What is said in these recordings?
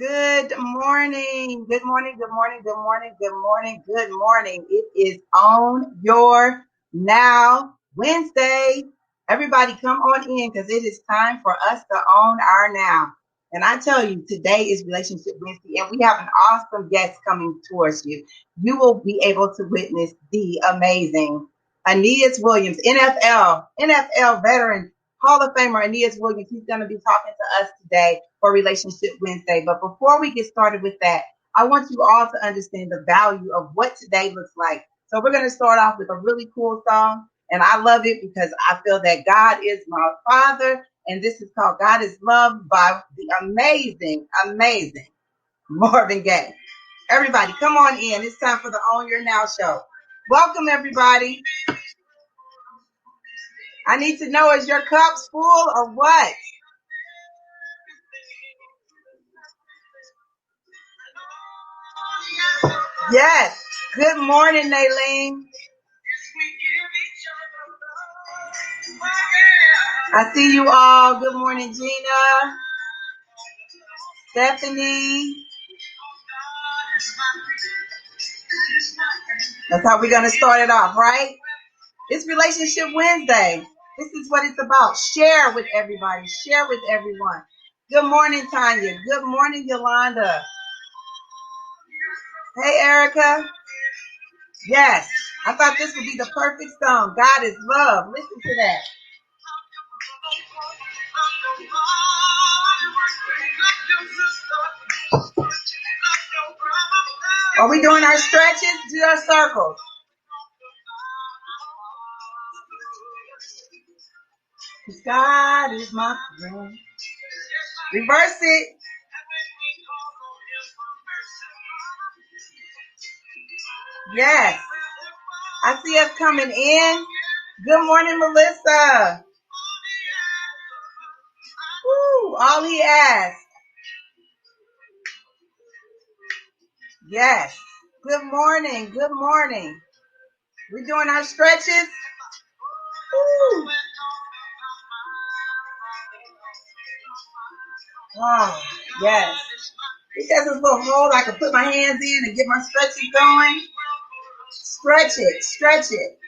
Good morning. Good morning. Good morning. Good morning. Good morning. Good morning. It is on your now Wednesday. Everybody come on in because it is time for us to own our now. And I tell you, today is Relationship Wednesday, and we have an awesome guest coming towards you. You will be able to witness the amazing Aeneas Williams, NFL veteran, Hall of Famer Aeneas Williams. He's going to be talking to us today for Relationship Wednesday. But before we get started with that, I want you all to understand the value of what today looks like. So we're going to start off with a really cool song. And I love it because I feel that God is my Father. And this is called God is Loved by the amazing Marvin Gaye. Everybody, come on in. It's time for the Own Your Now show. Welcome, everybody. I need to know, is your cups full or what? Yes. Good morning, Naylene. I see you all. Good morning, Gina. Stephanie. That's how we're going to start it off, right? It's Relationship Wednesday. This is what it's about. Share with everybody. Share with everyone. Good morning, Tanya. Good morning, Yolanda. Hey, Erica. Yes, I thought this would be the perfect song. God is love. Listen to that. Are we doing our stretches? Do our circles. God is my friend. Reverse it. Yes. I see us coming in. Good morning, Melissa. Woo, all he asked. Yes. Good morning. Good morning. We're doing our stretches. Woo. Oh, yes. It has this little hole I can put my hands in and get my stretches going. Stretch it. Stretch it.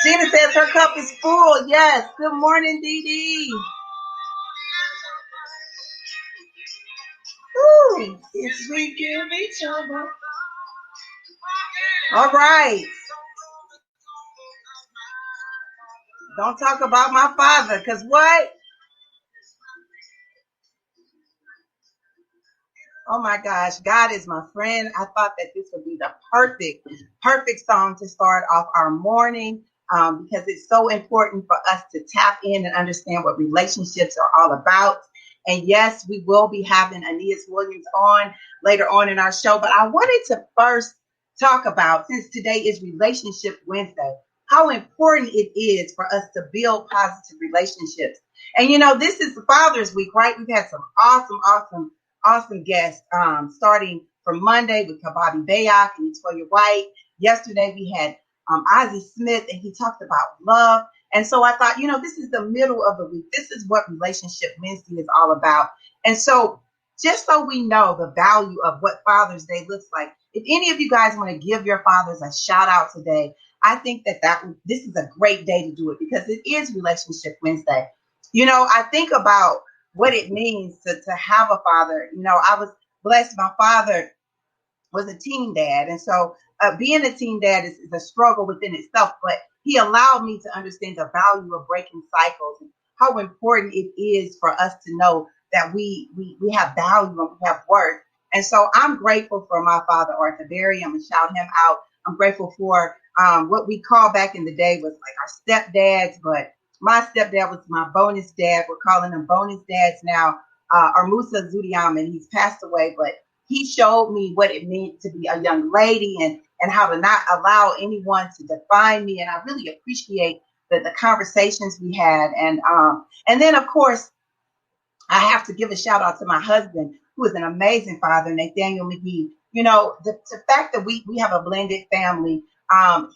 Gina says her cup is full. Yes. Good morning, Dee Dee. Ooh, if we give each other. All right. Don't talk about my father, because what? Oh my gosh, God is my friend. I thought that this would be the perfect song to start off our morning because it's so important for us to tap in and understand what relationships are all about. And yes, we will be having Aeneas Williams on later on in our show. But I wanted to first talk about, since today is Relationship Wednesday, how important it is for us to build positive relationships. And you know, this is Father's Week, right? We've had some awesome guests, starting from Monday with Kababi Bayak and Toya White. Yesterday we had Ozzie Smith, and he talked about love. And so I thought, you know, this is the middle of the week. This is what Relationship Wednesday is all about. And so just so we know the value of what Father's Day looks like, if any of you guys want to give your fathers a shout out today, I think that this is a great day to do it because it is Relationship Wednesday. You know, I think about what it means to have a father. You know, I was blessed. My father was a teen dad. And so being a teen dad is a struggle within itself, but he allowed me to understand the value of breaking cycles and how important it is for us to know that we have value and we have worth. And so I'm grateful for my father, Arthur Berry. I'm going to shout him out. I'm grateful for what we call back in the day was like our stepdads, but my stepdad was my bonus dad. We're calling them bonus dads now. Armusa Zudiaman, he's passed away, but he showed me what it meant to be a young lady and how to not allow anyone to define me. And I really appreciate the conversations we had. And then, of course, I have to give a shout out to my husband, who is an amazing father, Nathaniel McGee. You know, the fact that we have a blended family,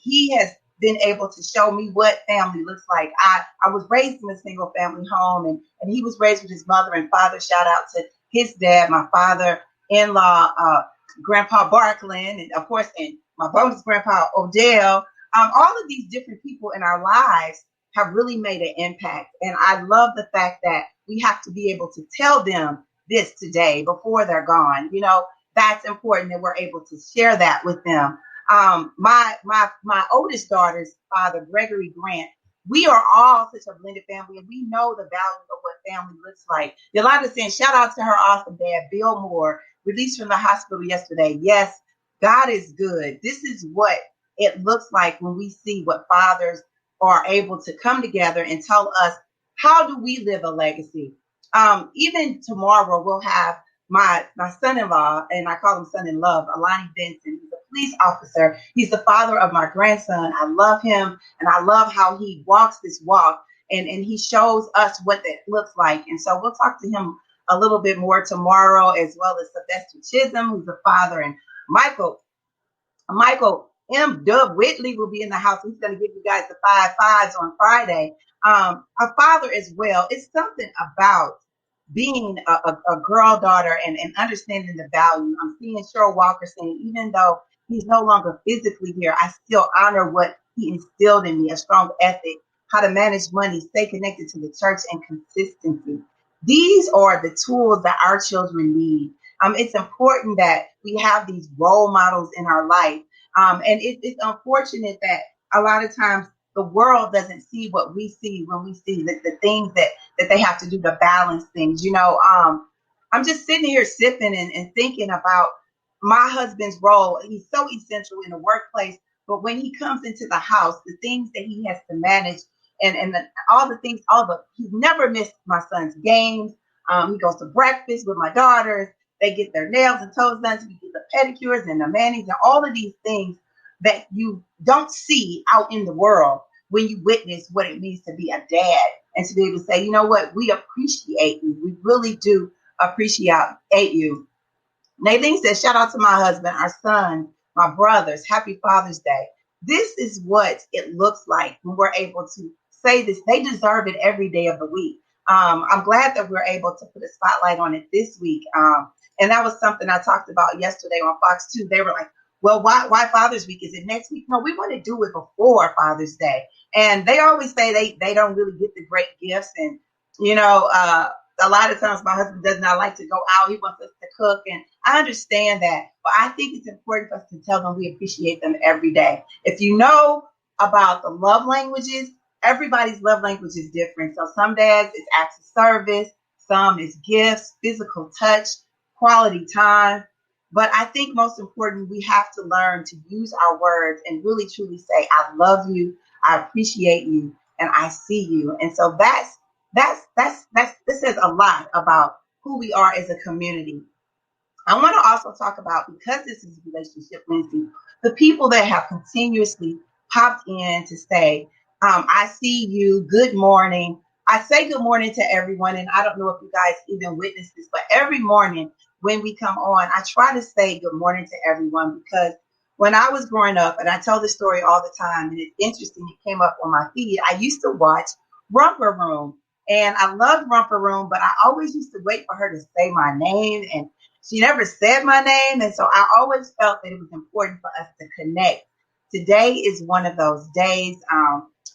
he has been able to show me what family looks like. I was raised in a single family home, and he was raised with his mother and father. Shout out to his dad, my father-in-law, Grandpa Barkland, and of course, and my bonus grandpa, Odell. All of these different people in our lives have really made an impact. And I love the fact that we have to be able to tell them this today before they're gone. You know, that's important that we're able to share that with them. My oldest daughter's father, Gregory Grant, we are all such a blended family, and we know the value of what family looks like. Yolanda saying, shout out to her awesome dad, Bill Moore, released from the hospital yesterday. Yes, God is good. This is what it looks like when we see what fathers are able to come together and tell us, how do we live a legacy? Even tomorrow, we'll have my son-in-law, and I call him son-in-love, Alani Benson. He's a police officer. He's the father of my grandson. I love him, and I love how he walks this walk, and he shows us what that looks like. And so we'll talk to him a little bit more tomorrow, as well as Sylvester Chisholm, who's the father, and Michael M. Dub Whitley will be in the house. He's going to give you guys the 5 fives on Friday. A father as well. It's something about being a girl daughter and understanding the value. I'm seeing Cheryl Walker saying, even though he's no longer physically here, I still honor what he instilled in me, a strong ethic, how to manage money, stay connected to the church, and consistency. These are the tools that our children need. It's important that we have these role models in our life. And it's unfortunate that a lot of times the world doesn't see what we see when we see the things that they have to do to balance things. You know, I'm just sitting here sipping and thinking about my husband's role. He's so essential in the workplace, but when he comes into the house, the things that he has to manage and he's never missed my son's games. He goes to breakfast with my daughters. They get their nails and toes done. We get the pedicures and the manis and all of these things that you don't see out in the world when you witness what it means to be a dad and to be able to say, you know what, we appreciate you. We really do appreciate you. Nadine says, shout out to my husband, our son, my brothers. Happy Father's Day. This is what it looks like when we're able to say this. They deserve it every day of the week. I'm glad that we're able to put a spotlight on it this week. And that was something I talked about yesterday on Fox 2. They were like, well, why Father's Week? Is it next week? No, we want to do it before Father's Day. And they always say they don't really get the great gifts. And, you know, a lot of times my husband does not like to go out. He wants us to cook. And I understand that. But I think it's important for us to tell them we appreciate them every day. If you know about the love languages, everybody's love language is different. So some dads, it's acts of service. Some is gifts, physical touch, quality time. But I think most important, we have to learn to use our words and really truly say, I love you, I appreciate you, and I see you. And so this says a lot about who we are as a community. I want to also talk about, because this is Relationship Wednesday, the people that have continuously popped in to say, I see you, good morning. I say good morning to everyone, and I don't know if you guys even witnessed this, but every morning when we come on, I try to say good morning to everyone, because when I was growing up, and I tell this story all the time, and it's interesting, it came up on my feed, I used to watch Romper Room, and I loved Romper Room, but I always used to wait for her to say my name, and she never said my name, and so I always felt that it was important for us to connect. Today is one of those days.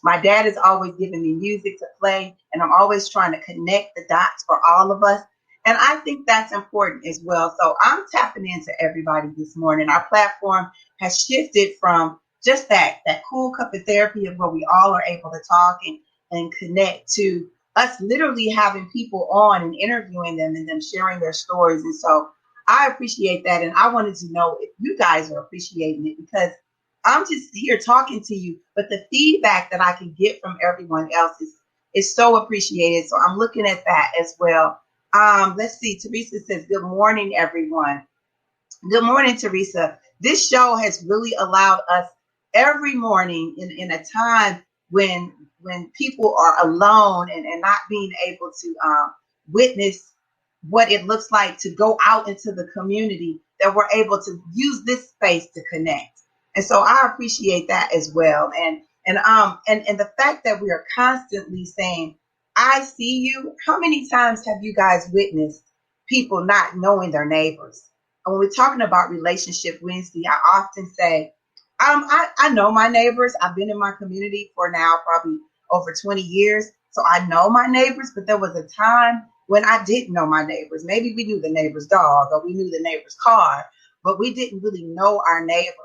My dad is always giving me music to play, and I'm always trying to connect the dots for all of us. And I think that's important as well. So I'm tapping into everybody this morning. Our platform has shifted from just that cool cup of therapy of where we all are able to talk and connect, to us literally having people on and interviewing them and them sharing their stories. And so I appreciate that. And I wanted to know if you guys are appreciating it, because I'm just here talking to you, but the feedback that I can get from everyone else is so appreciated. So I'm looking at that as well. Let's see. Teresa says, good morning, everyone. Good morning, Teresa. This show has really allowed us every morning in a time when people are alone and not being able to witness what it looks like to go out into the community, that we're able to use this space to connect. And so I appreciate that as well. And And the fact that we are constantly saying, I see you. How many times have you guys witnessed people not knowing their neighbors? And when we're talking about Relationship Wednesday, I often say, I know my neighbors. I've been in my community for now probably over 20 years. So I know my neighbors, but there was a time when I didn't know my neighbors. Maybe we knew the neighbor's dog or we knew the neighbor's car, but we didn't really know our neighbors.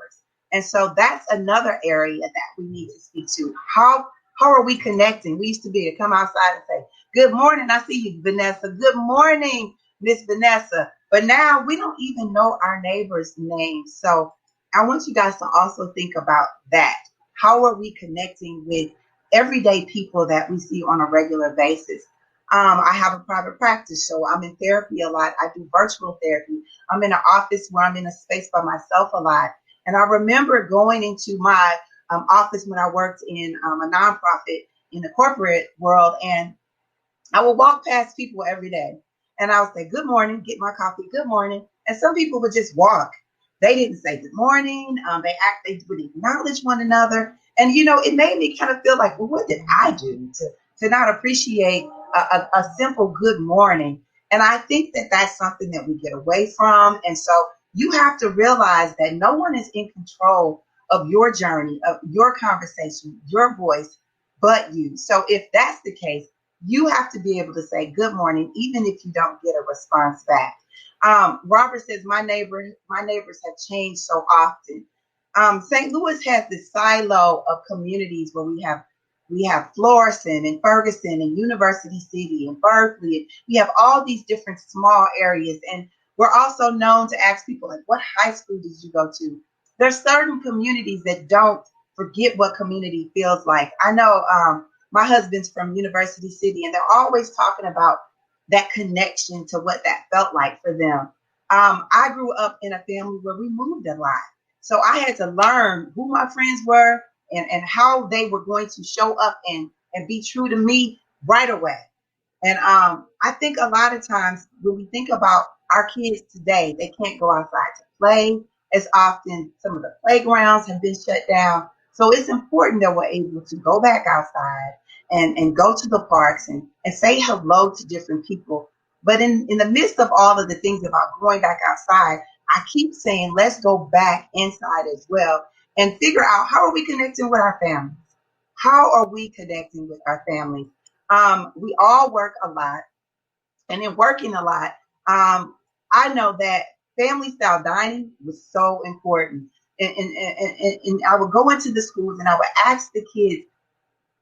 And so that's another area that we need to speak to. How are we connecting? We used to be able to come outside and say, good morning. I see you, Vanessa. Good morning, Miss Vanessa. But now we don't even know our neighbors' names. So I want you guys to also think about that. How are we connecting with everyday people that we see on a regular basis? I have a private practice, so I'm in therapy a lot. I do virtual therapy. I'm in an office where I'm in a space by myself a lot. And I remember going into my office when I worked in a nonprofit in the corporate world, and I would walk past people every day, and I would say, good morning, get my coffee, good morning. And some people would just walk. They didn't say good morning. They would acknowledge one another. And, it made me kind of feel like, well, what did I do to not appreciate a simple good morning? And I think that that's something that we get away from. And so you have to realize that no one is in control of your journey, of your conversation, your voice, but you. So if that's the case, you have to be able to say good morning, even if you don't get a response back. Robert says, my neighbors have changed so often. St. Louis has this silo of communities where we have Florissant and Ferguson and University City and Berkeley. We have all these different small areas. And we're also known to ask people, like, what high school did you go to? There's certain communities that don't forget what community feels like. I know my husband's from University City, and they're always talking about that connection to what that felt like for them. I grew up in a family where we moved a lot. So I had to learn who my friends were and how they were going to show up and be true to me right away. And I think a lot of times when we think about our kids today, they can't go outside to play as often. Some of the playgrounds have been shut down. So it's important that we're able to go back outside and go to the parks and say hello to different people. But in the midst of all of the things about going back outside, I keep saying, let's go back inside as well and figure out, how are we connecting with our families? How are we connecting with our families? We all work a lot, and in working a lot, I know that family style dining was so important. And I would go into the schools and I would ask the kids,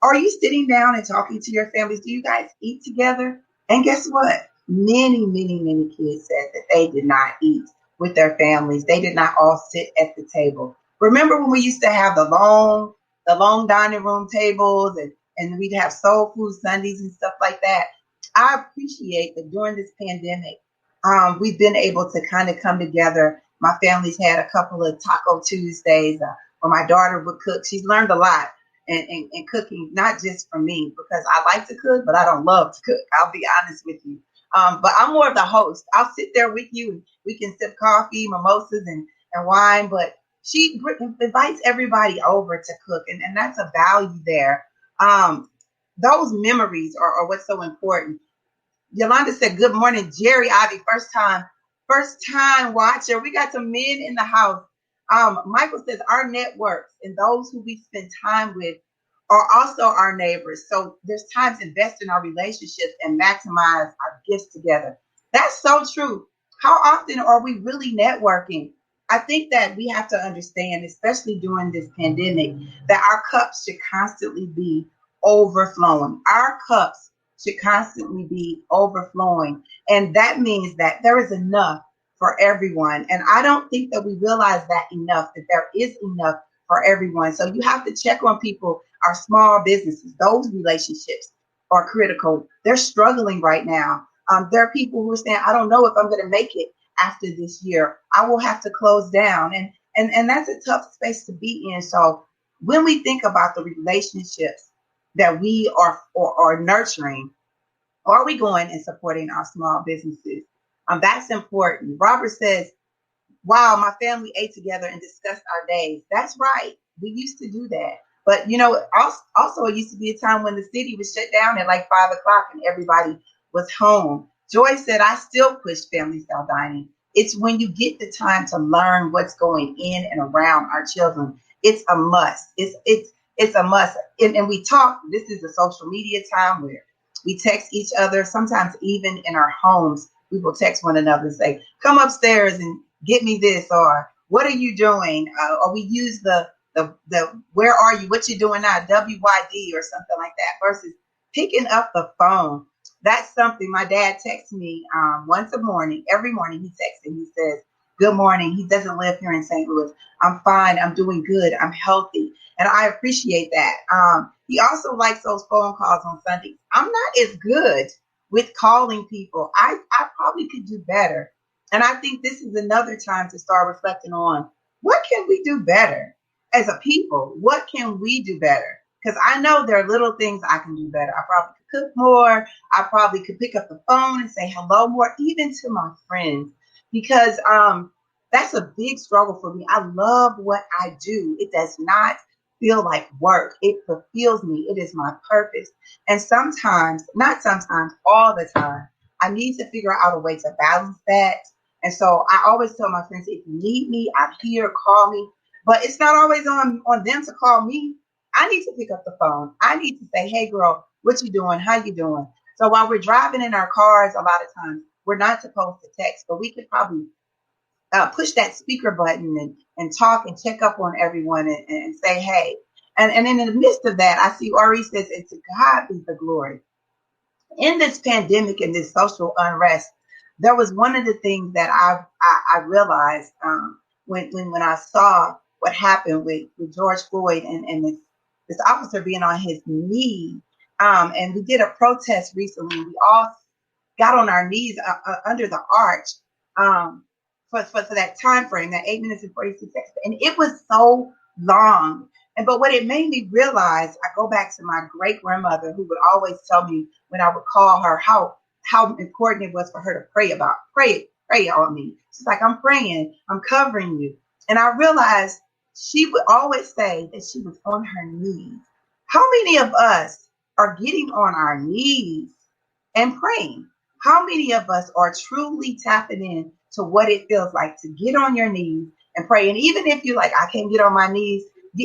are you sitting down and talking to your families? Do you guys eat together? And guess what? Many, many, many kids said that they did not eat with their families. They did not all sit at the table. Remember when we used to have the long dining room tables and we'd have soul food Sundays and stuff like that? I appreciate that during this pandemic, we've been able to kind of come together. My family's had a couple of Taco Tuesdays where my daughter would cook. She's learned a lot and cooking, not just for me, because I like to cook, but I don't love to cook. I'll be honest with you. But I'm more of the host. I'll sit there with you and we can sip coffee, mimosas, and wine. But she invites everybody over to cook, and that's a value there. Those memories are what's so important. Yolanda said, good morning, Jerry Ivy, first time watcher. We got some men in the house. Michael says, our networks and those who we spend time with are also our neighbors. So there's time to invest in our relationships and maximize our gifts together. That's so true. How often are we really networking? I think that we have to understand, especially during this pandemic, that our cups should constantly be overflowing. Our cups should constantly be overflowing. And that means that there is enough for everyone. And I don't think that we realize that enough, that there is enough for everyone. So you have to check on people, our small businesses. Those relationships are critical. They're struggling right now. There are people who are saying, I don't know if I'm going to make it after this year. I will have to close down. And that's a tough space to be in. So when we think about the relationships that we are nurturing, are we going and supporting our small businesses? That's important. Robert says, wow, my family ate together and discussed our days. That's right. We used to do that. But, also it used to be a time when the city was shut down at like 5 o'clock and everybody was home. Joy said, I still push family style dining. It's when you get the time to learn what's going in and around our children. It's a must. It's a must. And we talk, this is a social media time where we text each other. Sometimes even in our homes, we will text one another and say, come upstairs and get me this, or what are you doing? Or we use the where are you? What you doing now? WYD or something like that versus picking up the phone. That's something my dad texts me once a morning. Every morning he texts and he says, good morning. He doesn't live here in St. Louis. I'm fine. I'm doing good. I'm healthy. And I appreciate that. He also likes those phone calls on Sundays. I'm not as good with calling people. I probably could do better. And I think this is another time to start reflecting on what can we do better as a people? What can we do better? Because I know there are little things I can do better. I probably could cook more. I probably could pick up the phone and say hello more, even to my friends, because that's a big struggle for me. I love what I do. It does not feel like work. It fulfills me. It is my purpose. And sometimes, not sometimes, all the time, I need to figure out a way to balance that. And so I always tell my friends, if you need me, I'm here, call me. But it's not always on them to call me. I need to pick up the phone. I need to say, hey, girl, what you doing? How you doing? So while we're driving in our cars, a lot of times we're not supposed to text, but we could probably push that speaker button and talk and check up on everyone and say, hey. And in the midst of that, I see Ori says, and to God be the glory. In this pandemic and this social unrest, there was one of the things that I realized when I saw what happened with George Floyd and this officer being on his knee. And we did a protest recently. We all got on our knees under the arch for that time frame, that 8 minutes and 46 seconds. And it was so long. But what it made me realize, I go back to my great grandmother who would always tell me when I would call her how important it was for her to pray on me. She's like, I'm praying, I'm covering you. And I realized she would always say that she was on her knees. How many of us are getting on our knees and praying? How many of us are truly tapping in to what it feels like to get on your knees and pray? And even if you're like, I can't get on my knees,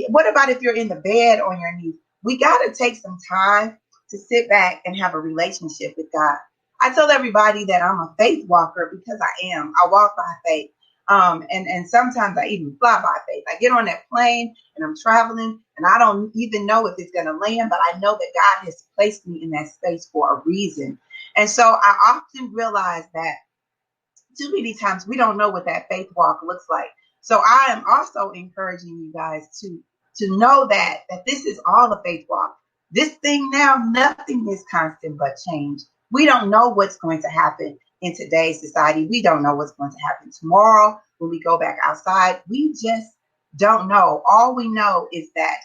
what about if you're in the bed on your knees? We got to take some time to sit back and have a relationship with God. I tell everybody that I'm a faith walker because I am. I walk by faith. And sometimes I even fly by faith. I get on that plane and I'm traveling and I don't even know if it's going to land, but I know that God has placed me in that space for a reason. And so I often realize that too many times we don't know what that faith walk looks like. So I am also encouraging you guys to know that this is all a faith walk. This thing now, nothing is constant but change. We don't know what's going to happen in today's society. We don't know what's going to happen tomorrow when we go back outside. We just don't know. All we know is that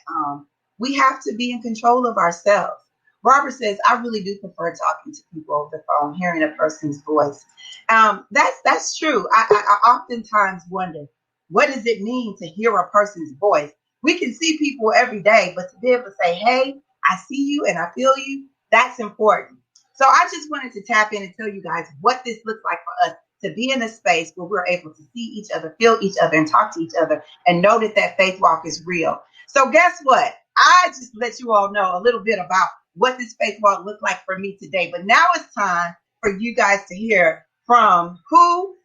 we have to be in control of ourselves. Robert says, I really do prefer talking to people over the phone, hearing a person's voice. That's true. I oftentimes wonder, what does it mean to hear a person's voice? We can see people every day, but to be able to say, hey, I see you and I feel you, that's important. So I just wanted to tap in and tell you guys what this looks like for us to be in a space where we're able to see each other, feel each other, and talk to each other, and know that faith walk is real. So guess what? I just let you all know a little bit about what this faith walk looked like for me today. But now it's time for you guys to hear from who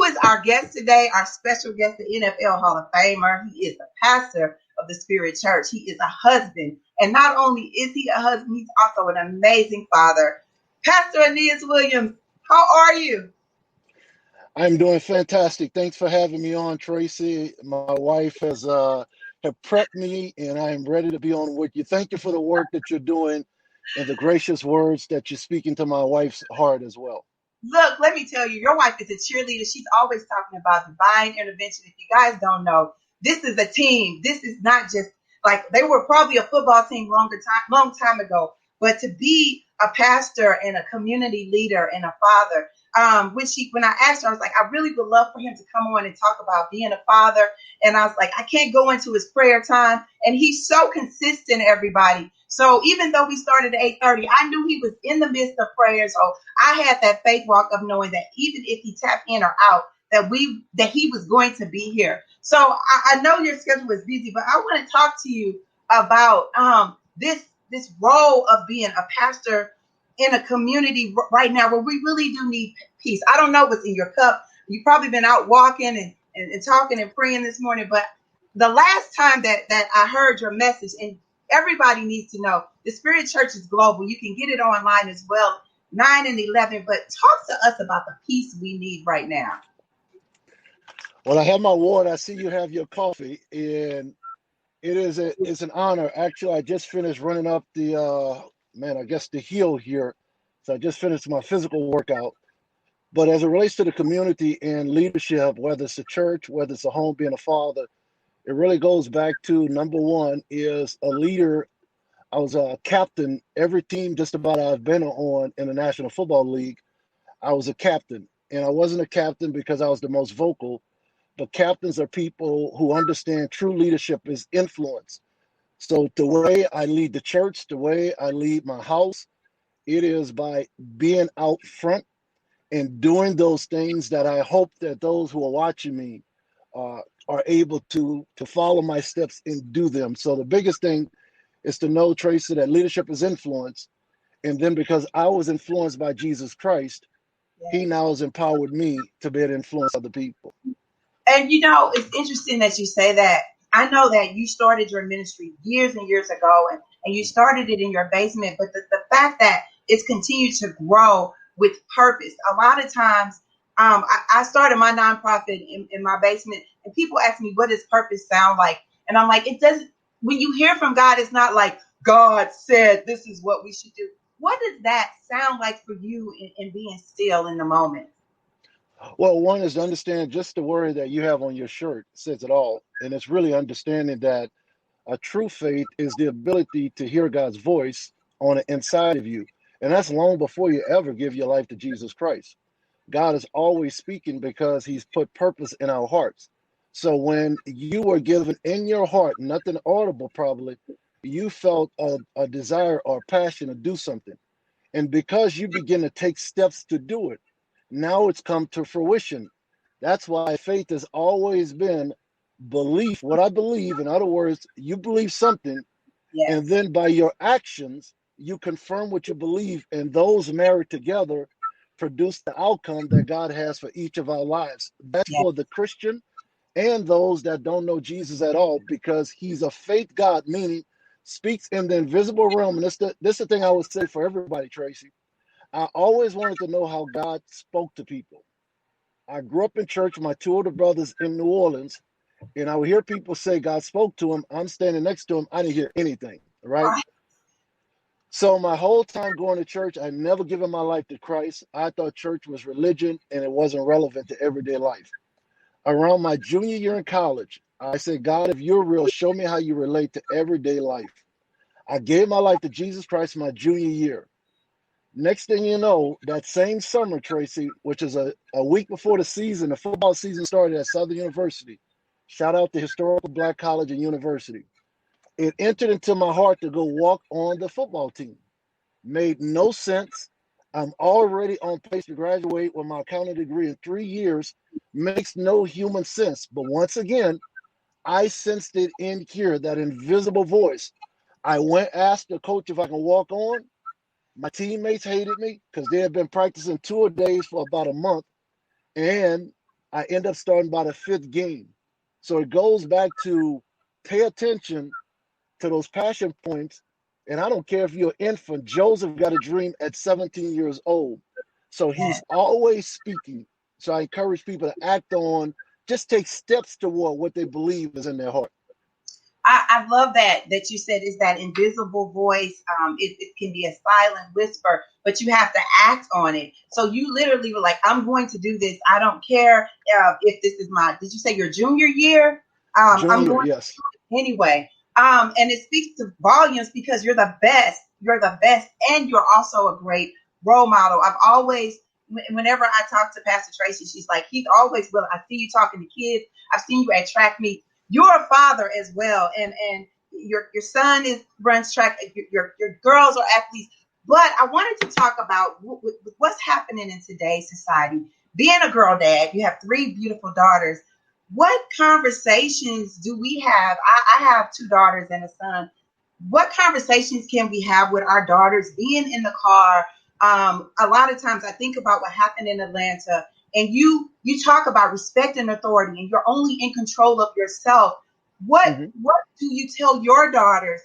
is our guest today, our special guest, the NFL Hall of Famer. He is the pastor of the Spirit Church. He is a husband. And not only is he a husband, he's also an amazing father. Pastor Aeneas Williams, how are you? I'm doing fantastic. Thanks for having me on, Tracie. My wife has have prepped me, and I am ready to be on with you. Thank you for the work that you're doing and the gracious words that you're speaking to my wife's heart as well. Look, let me tell you, your wife is a cheerleader. She's always talking about divine intervention. If you guys don't know, this is a team. This is not just like they were probably a football team long time ago, but to be a pastor and a community leader and a father. When I asked her, I was like, I really would love for him to come on and talk about being a father. And I was like, I can't go into his prayer time. And he's so consistent, everybody. So even though we started at 8:30, I knew he was in the midst of prayer. So I had that faith walk of knowing that even if he tapped in or out, that he was going to be here. So I know your schedule is busy, but I want to talk to you about this role of being a pastor in a community right now where we really do need peace. I don't know what's in your cup. You've probably been out walking and talking and praying this morning, but the last time that I heard your message, and everybody needs to know, the Spirit Church is global. You can get it online as well, 9 and 11, but talk to us about the peace we need right now. Well, I have my water. I see you have your coffee, and it's an honor. Actually, I just finished running up the hill here. So I just finished my physical workout. But as it relates to the community and leadership, whether it's a church, whether it's a home, being a father, it really goes back to number one is a leader. I was a captain. Every team just about I've been on in the National Football League, I was a captain. And I wasn't a captain because I was the most vocal, but captains are people who understand true leadership is influence. So the way I lead the church, the way I lead my house, it is by being out front and doing those things that I hope that those who are watching me are able to follow my steps and do them. So the biggest thing is to know, Tracie, that leadership is influence. And then because I was influenced by Jesus Christ, he now has empowered me to be able to influence other people. And it's interesting that you say that. I know that you started your ministry years and years ago, and you started it in your basement, but the fact that it's continued to grow with purpose. A lot of times, I started my nonprofit in my basement, and people ask me, what does purpose sound like? And I'm like, it doesn't, when you hear from God, it's not like God said this is what we should do. What does that sound like for you in being still in the moment? Well, one is to understand just the word that you have on your shirt says it all. And it's really understanding that a true faith is the ability to hear God's voice on the inside of you. And that's long before you ever give your life to Jesus Christ. God is always speaking because he's put purpose in our hearts. So when you were given in your heart, nothing audible probably, you felt a desire or passion to do something. And because you begin to take steps to do it, now it's come to fruition. That's why faith has always been belief, what I believe. In other words, you believe something, Yes. and then by your actions, you confirm what you believe, and those married together produce the outcome that God has for each of our lives. That's Yes. for the Christian and those that don't know Jesus at all, because he's a faith God, meaning speaks in the invisible realm. And this is the thing I would say for everybody, Tracie. I always wanted to know how God spoke to people. I grew up in church with my two older brothers in New Orleans, and I would hear people say God spoke to him. I'm standing next to him. I didn't hear anything, right? So my whole time going to church, I never given my life to Christ. I thought church was religion and it wasn't relevant to everyday life. Around my junior year in college, I said, God, if you're real, show me how you relate to everyday life. I gave my life to Jesus Christ my junior year. Next thing you know, that same summer, Tracie, which is a week before the season, the football season started at Southern University. Shout out to Historical Black College and University. It entered into my heart to go walk on the football team. Made no sense. I'm already on pace to graduate with my accounting degree in 3 years. Makes no human sense. But once again, I sensed it in here, that invisible voice. I went, asked the coach if I can walk on. My teammates hated me because they had been practicing 2 a days for about a month. And I end up starting by the 5th game. So it goes back to pay attention to those passion points. And I don't care if you're an infant. Joseph got a dream at 17 years old. So he's always speaking. So I encourage people to act on, just take steps toward what they believe is in their heart. I love that you said is that invisible voice. It can be a silent whisper, but you have to act on it. So you literally were like, I'm going to do this. I don't care if this is did you say your junior year? Junior, I'm going yes. to do it anyway. And it speaks to volumes because you're the best you're the best, and you're also a great role model. I've always, whenever I talk to Pastor Tracie, she's like, he's always willing. I see you talking to kids. I've seen you at track meets. You're a father as well, and your son runs track. Your girls are athletes. But I wanted to talk about what's happening in today's society. Being a girl dad, you have 3 beautiful daughters. What conversations do we have? I have 2 daughters and a son. What conversations can we have with our daughters being in the car? A lot of times I think about what happened in Atlanta, and you talk about respect and authority, and you're only in control of yourself. What do you tell your daughters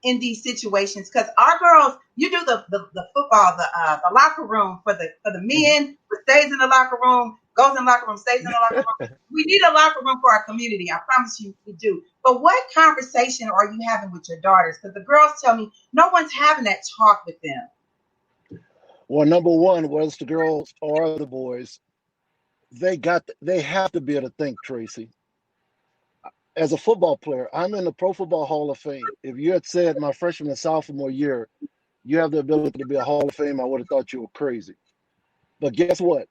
in these situations? Because our girls, you do the football, the locker room for the men, who stays in the locker room, goes in the locker room, stays in the locker room. We need a locker room for our community. I promise you we do. But what conversation are you having with your daughters? Because the girls tell me no one's having that talk with them. Well, number one, whether it's the girls or the boys, they have to be able to think, Tracie. As a football player, I'm in the Pro Football Hall of Fame. If you had said my freshman and sophomore year, you have the ability to be a Hall of Fame, I would have thought you were crazy. But guess what?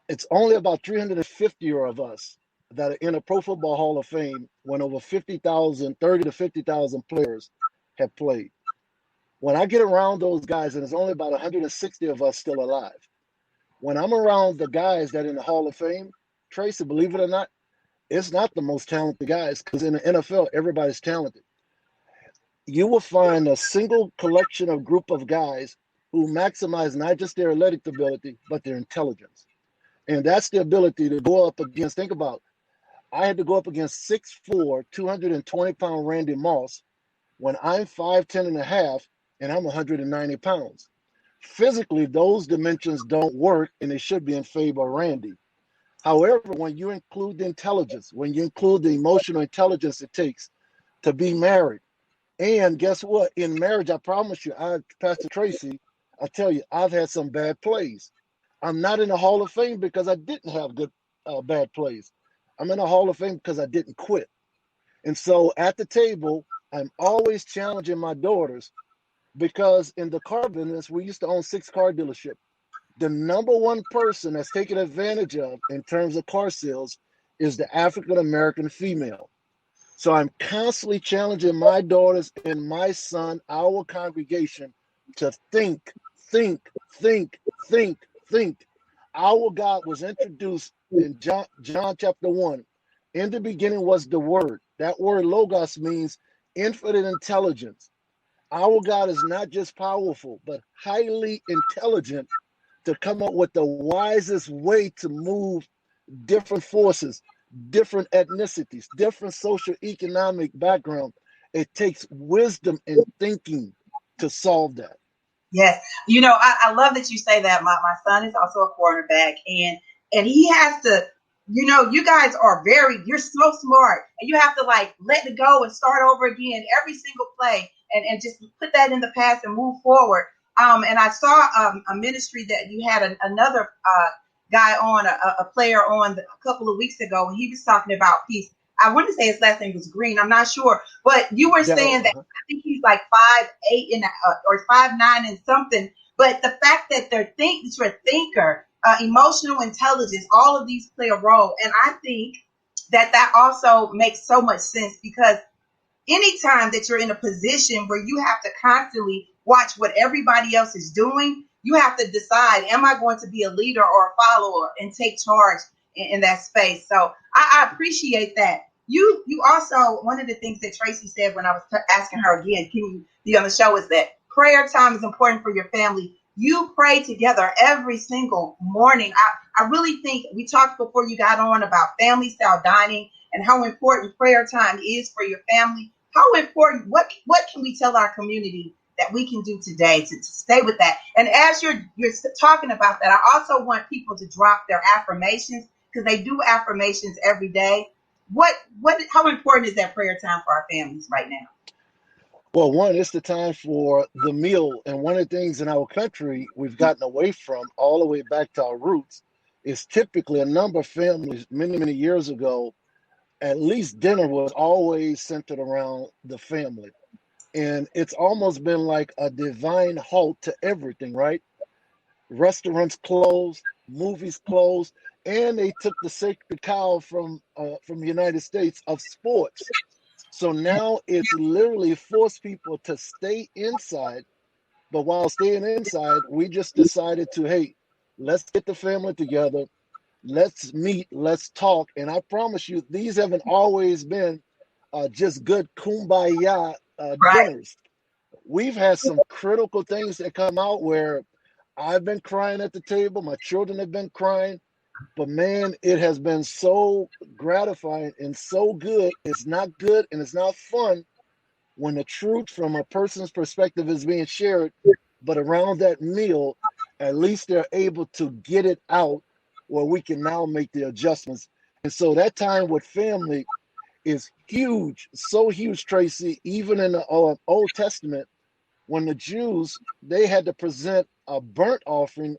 It's only about 350 of us that are in a Pro Football Hall of Fame when over 30 to 50,000 players have played. When I get around those guys, and there's only about 160 of us still alive, when I'm around the guys that are in the Hall of Fame, Tracie, believe it or not, it's not the most talented guys, because in the NFL, everybody's talented. You will find a single collection of group of guys who maximize not just their athletic ability, but their intelligence. And that's the ability to go up against, think about, I had to go up against 6'4", 220-pound Randy Moss when I'm 5'10 and a half, and I'm 190 pounds. Physically, those dimensions don't work, and they should be in favor of Randy. However, when you include the intelligence, when you include the emotional intelligence it takes to be married, and guess what? In marriage, I promise you, Pastor Tracie, I tell you, I've had some bad plays. I'm not in the Hall of Fame because I didn't have bad plays. I'm in the Hall of Fame because I didn't quit. And so at the table, I'm always challenging my daughters, because in the car business, we used to own 6 car dealerships. The number one person that's taken advantage of in terms of car sales is the African-American female. So I'm constantly challenging my daughters and my son, our congregation, to think. Our God was introduced in John chapter 1. In the beginning was the Word. That word logos means infinite intelligence. Our God is not just powerful, but highly intelligent to come up with the wisest way to move different forces, different ethnicities, different social economic background. It takes wisdom and thinking to solve that. Yes. I love that you say that. My son is also a quarterback, and he has to, you guys are you're so smart, and you have to let it go and start over again every single play, and just put that in the past and move forward. And I saw a ministry that you had another guy on, a player on a couple of weeks ago, and he was talking about peace. I want to say his last name was Green. I'm not sure, but you were saying that I think he's like 5'8" or 5'9" and something. But the fact that you're a thinker, emotional intelligence, all of these play a role, and I think that also makes so much sense, because anytime that you're in a position where you have to constantly watch what everybody else is doing, you have to decide, am I going to be a leader or a follower, and take charge in that space. So I appreciate that. You also, one of the things that Tracie said when I was asking her again, can you be on the show, is that prayer time is important for your family. You pray together every single morning. I really think we talked before you got on about family style dining and how important prayer time is for your family. How important, what can we tell our community that we can do today to stay with that? And as you're talking about that, I also want people to drop their affirmations, because they do affirmations every day. How important is that prayer time for our families right now? Well, one, it's the time for the meal. And one of the things in our country we've gotten away from all the way back to our roots is typically a number of families many, many years ago, at least dinner was always centered around the family. And it's almost been like a divine halt to everything, right? Restaurants closed, movies closed, and they took the sacred cow from the United States of sports. So now it's literally forced people to stay inside. But while staying inside, we just decided to, hey, let's get the family together. Let's meet, let's talk. And I promise you, these haven't always been just good kumbaya Right. dinners. We've had some critical things that come out where I've been crying at the table, my children have been crying, but man, it has been so gratifying and so good. It's not good and it's not fun when the truth from a person's perspective is being shared, but around that meal, at least they're able to get it out where we can now make the adjustments. And so that time with family is huge, so huge, Tracie. Even in the Old Testament, when the Jews, they had to present a burnt offering,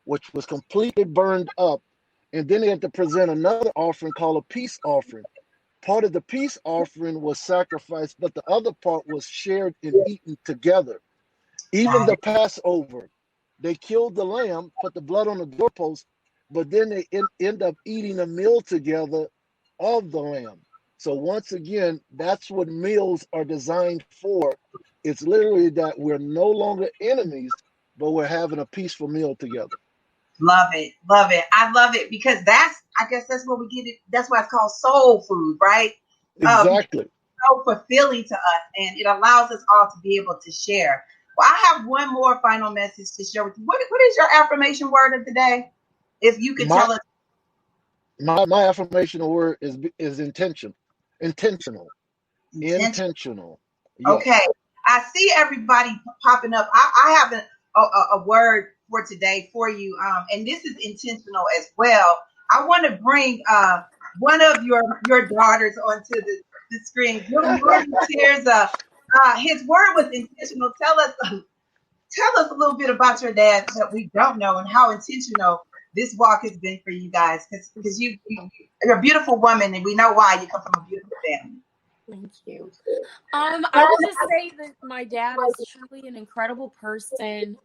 which was completely burned up, and then they had to present another offering called a peace offering. Part of the peace offering was sacrificed, but the other part was shared and eaten together. Even the Passover, they killed the lamb, put the blood on the doorpost, but then they end up eating a meal together of the lamb. So once again, that's what meals are designed for. It's literally that we're no longer enemies, but we're having a peaceful meal together. Love it. Love it. I love it because I guess that's where we get it. That's why it's called soul food, right? Because Exactly. it's so fulfilling to us and it allows us all to be able to share. Well, I have one more final message to share with you. What is your affirmation word of the day? If you could My tell us. my affirmational word is intention. Intentional. Intention. Intentional. Okay. Yes. I see everybody popping up. I have a word for today for you. And this is intentional as well. I want to bring one of your daughters onto the screen. Good morning, Tears. His word was intentional. Tell us a little bit about your dad that we don't know and how intentional this walk has been for you guys. Because you're a beautiful woman and we know why. You come from a beautiful family. Thank you. I would just say that my dad is truly an incredible person.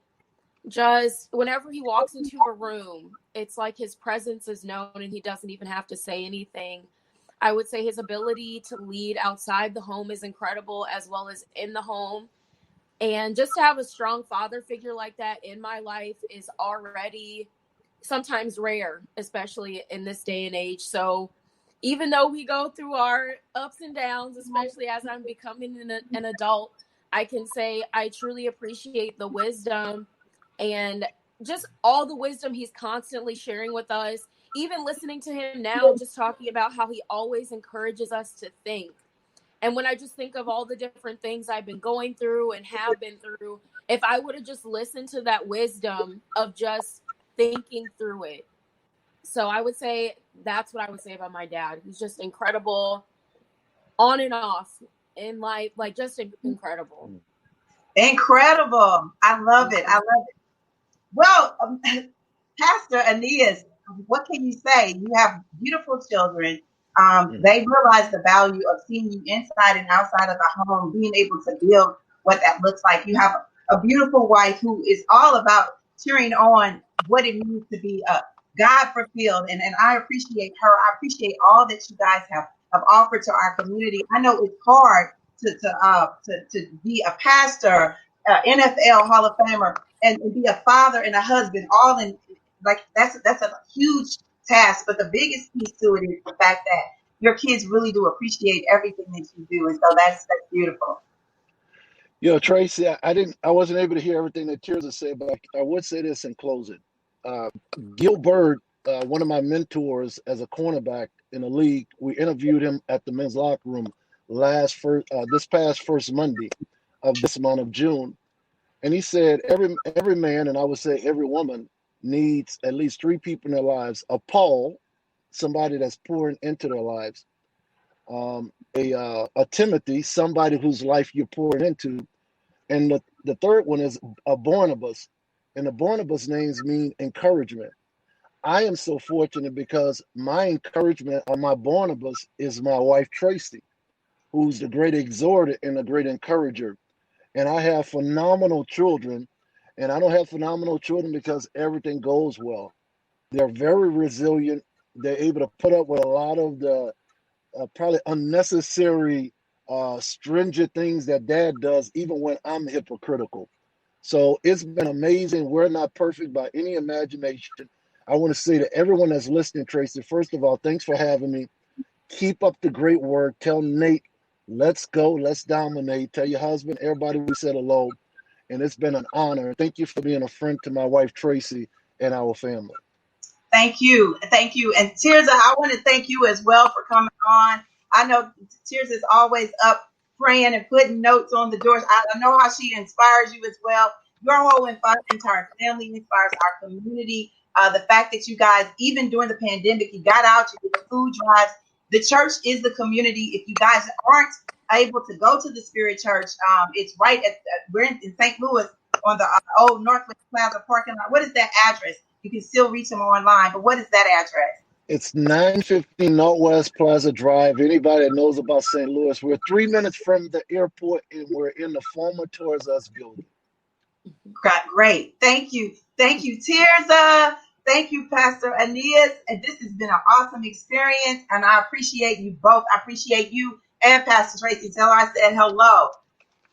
Just whenever he walks into a room, it's like his presence is known and he doesn't even have to say anything. I would say his ability to lead outside the home is incredible as well as in the home. And just to have a strong father figure like that in my life is already sometimes rare, especially in this day and age. So even though we go through our ups and downs, especially as I'm becoming an adult, I can say I truly appreciate the wisdom and just all the wisdom he's constantly sharing with us. Even listening to him now, just talking about how he always encourages us to think. And when I just think of all the different things I've been going through and have been through, if I would have just listened to that wisdom of just thinking through it. So I would say that's what I would say about my dad. He's just incredible on and off in life, like just incredible. Incredible. I love it. I love it. Well, Pastor Aeneas, what can you say? You have beautiful children. They realize the value of seeing you inside and outside of the home, being able to build what that looks like. You have a beautiful wife who is all about cheering on what it means to be God fulfilled. And I appreciate her. I appreciate all that you guys have offered to our community. I know it's hard to be a pastor, NFL Hall of Famer, and be a father and a husband, all in like that's a huge task. But the biggest piece to it is the fact that your kids really do appreciate everything that you do, and so that's beautiful. You know, Tracie, I wasn't able to hear everything that Tirza said, but I would say this in closing. Gil Bird, one of my mentors as a cornerback in the league, we interviewed him at the men's locker room this past first Monday of this month of June, and he said every man, and I would say every woman, needs at least three people in their lives: a Paul, somebody that's pouring into their lives; a Timothy, somebody whose life you're pouring into; and the third one is a Barnabas, and the Barnabas names mean encouragement. I am so fortunate because my encouragement on my Barnabas is my wife Tracie, who's the great exhorter and the great encourager. And I have phenomenal children. And I don't have phenomenal children because everything goes well. They're very resilient. They're able to put up with a lot of the probably unnecessary, stringent things that dad does, even when I'm hypocritical. So it's been amazing. We're not perfect by any imagination. I want to say to everyone that's listening, Tracy, first of all, thanks for having me. Keep up the great work. Tell Nate, let's go, let's dominate. Tell your husband, everybody we said hello. And it's been an honor. Thank you for being a friend to my wife, Tracy, and our family. Thank you. Thank you. And Tirza, I want to thank you as well for coming on. I know Tirza is always up praying and putting notes on the doors. I know how she inspires you as well. Your whole entire family inspires our community. The fact that you guys, even during the pandemic, you got out, you did the food drives. The church is the community. If you guys aren't able to go to the Spirit Church, it's right at, we're in St. Louis on the old Northwest Plaza parking lot. What is that address? You can still reach them online, but what is that address? It's 915 Northwest Plaza Drive. Anybody that knows about St. Louis, we're 3 minutes from the airport, and we're in the former Toys R Us building. Great. Thank you. Thank you, Tirza. Thank you, Pastor Aeneas. And this has been an awesome experience, and I appreciate you both. I appreciate you and Pastor Tracy. Tell her I said hello.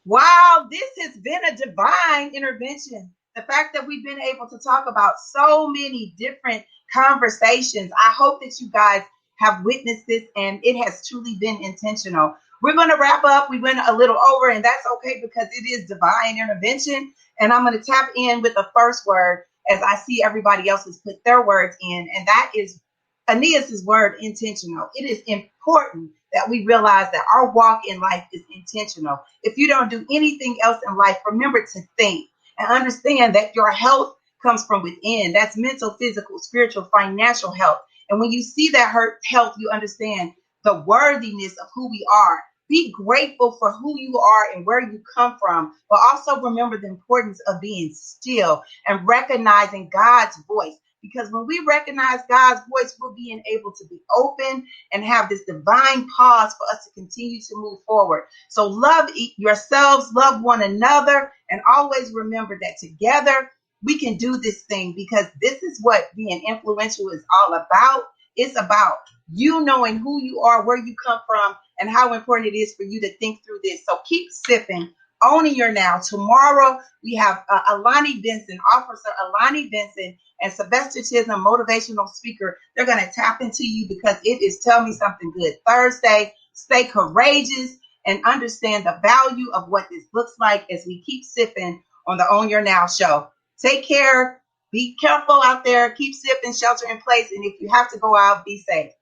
Wow, this has been a divine intervention. The fact that we've been able to talk about so many different conversations. I hope that you guys have witnessed this and it has truly been intentional. We're going to wrap up. We went a little over, and that's okay because it is divine intervention. And I'm going to tap in with the first word as I see everybody else has put their words in, and that is Aeneas's word, intentional. It is important that we realize that our walk in life is intentional. If you don't do anything else in life, remember to think and understand that your health comes from within. That's mental, physical, spiritual, financial health. And when you see that health, you understand the worthiness of who we are. Be grateful for who you are and where you come from, but also remember the importance of being still and recognizing God's voice. Because when we recognize God's voice, we're being able to be open and have this divine pause for us to continue to move forward. So love yourselves, love one another, and always remember that together we can do this thing, because this is what being influential is all about. It's about you knowing who you are, where you come from, and how important it is for you to think through this. So keep sipping, owning your now. Tomorrow we have Alani Benson, Officer Alani Benson, and Sylvester Chisholm, motivational speaker. They're going to tap into you because it is Tell Me Something Good Thursday. Stay courageous and understand the value of what this looks like as we keep sipping on the Own Your Now show. Take care. Be careful out there. Keep sipping, shelter in place. And if you have to go out, be safe.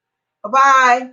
Bye-bye.